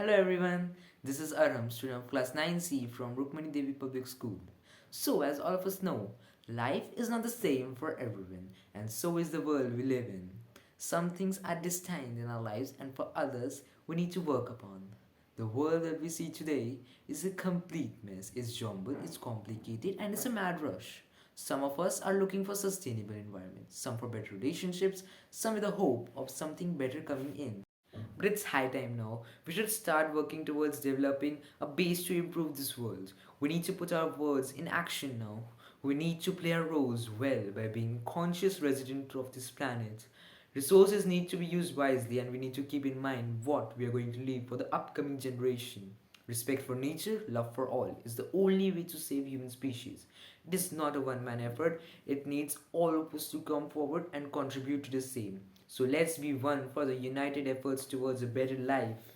Hello everyone, this is Arham, student of class 9C from Rukmani Devi Public School. So, as all of us know, life is not the same for everyone, and so is the world we live in. Some things are destined in our lives, and for others, we need to work upon. The world that we see today is a complete mess. It's jumbled, it's complicated, and it's a mad rush. Some of us are looking for sustainable environments, some for better relationships, some with the hope of something better coming in. But it's high time now. We should start working towards developing a base to improve this world. We need to put our words in action now. We need to play our roles well by being conscious resident of this planet. Resources need to be used wisely, and we need to keep in mind what we are going to leave for the upcoming generation. Respect for nature, love for all is the only way to save human species. It is not a one man effort, it needs all of us to come forward and contribute to the same. So let's be one for the united efforts towards a better life.